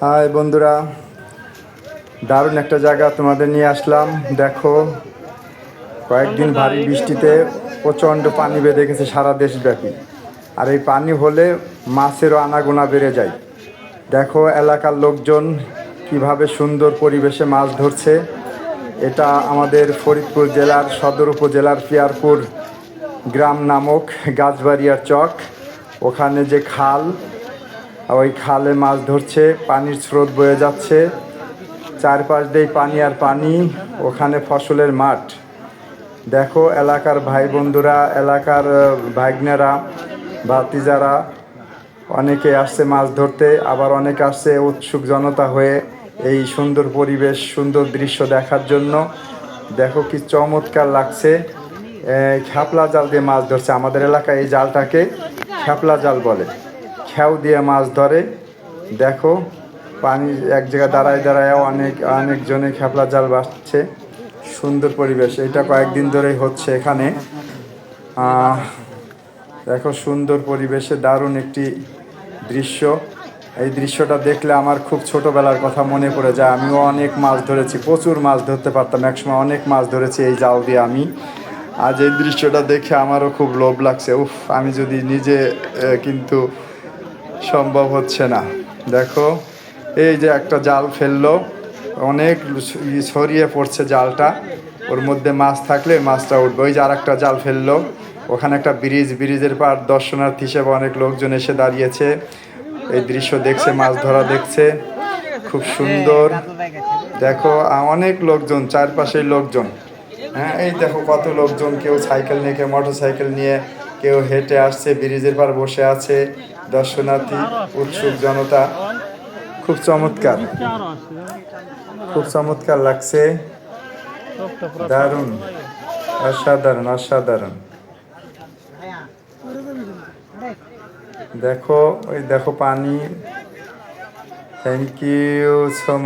High বন্ধুরা, দারুণ একটা জায়গা তোমাদের নিয়ে আসলাম। দেখো, কয়েকদিন ভারী বৃষ্টিতে প্রচণ্ড পানি বেঁধে গেছে সারা দেশব্যাপী। আর এই পানি হলে মাছেরও আনাগোনা বেড়ে যায়। দেখো এলাকার লোকজন কিভাবে সুন্দর পরিবেশে মাছ ধরছে। এটা আমাদের ফরিদপুর জেলার সদর উপজেলার পিয়ারপুর গ্রাম নামক গাছবাড়িয়ার চক। ওখানে যে খাল, ওই খালে মাছ ধরছে, পানির স্রোত বয়ে যাচ্ছে, চারপাশ দিয়ে পানি আর পানি, ওখানে ফসলের মাঠ। দেখো এলাকার ভাই বন্ধুরা, এলাকার ভাগ্নেরা, ভাতিজারা অনেকে আসছে মাছ ধরতে, আবার অনেকে আসছে উৎসুক জনতা হয়ে এই সুন্দর পরিবেশ, সুন্দর দৃশ্য দেখার জন্য। দেখো কি চমৎকার লাগছে। খ্যাপলা জাল দিয়ে মাছ ধরছে। আমাদের এলাকায় এই জালটাকে খ্যাপলা জাল বলে। খেও দিয়ে মাছ ধরে। দেখো পানি এক জায়গায় দাঁড়ায় দাঁড়ায় অনেকজনে খ্যাপলা জাল বাঁধছে। সুন্দর পরিবেশ, এটা কয়েকদিন ধরেই হচ্ছে এখানে। দেখো সুন্দর পরিবেশে দারুণ একটি দৃশ্য। এই দৃশ্যটা দেখলে আমার খুব ছোটোবেলার কথা মনে পড়ে যায়। আমিও অনেক মাছ ধরেছি, প্রচুর মাছ ধরতে পারতাম একসময়, অনেক মাছ ধরেছি এই জাল দিয়ে আমি। আজ এই দৃশ্যটা দেখে আমারও খুব লোভ লাগছে। উফ, আমি যদি নিজে, কিন্তু সম্ভব হচ্ছে না। দেখো এই যে একটা জাল ফেললো, অনেক ছড়িয়ে পড়ছে জালটা, ওর মধ্যে মাছ থাকলে মাছটা উঠবে। ওই যে আর একটা জাল ফেললো, ওখানে একটা ব্রিজের পার দর্শনার্থী হিসেবে অনেক লোকজন এসে দাঁড়িয়েছে, এই দৃশ্য দেখছে, মাছ ধরা দেখছে। খুব সুন্দর। দেখো অনেক লোকজন, চারপাশের লোকজন। হ্যাঁ, এই দেখো কত লোকজন, কেউ সাইকেল নিয়ে, কেউ মোটর সাইকেল নিয়ে, কেউ হেঁটে আসছে, ব্রিজের পার বসে আছে দর্শনার্থী, উৎসুক জনতা। খুব চমৎকার, খুব চমৎকার লাগছে। দারুণ, অসাধারণ অসাধারণ। দেখো ওই দেখো পানি। Thank you so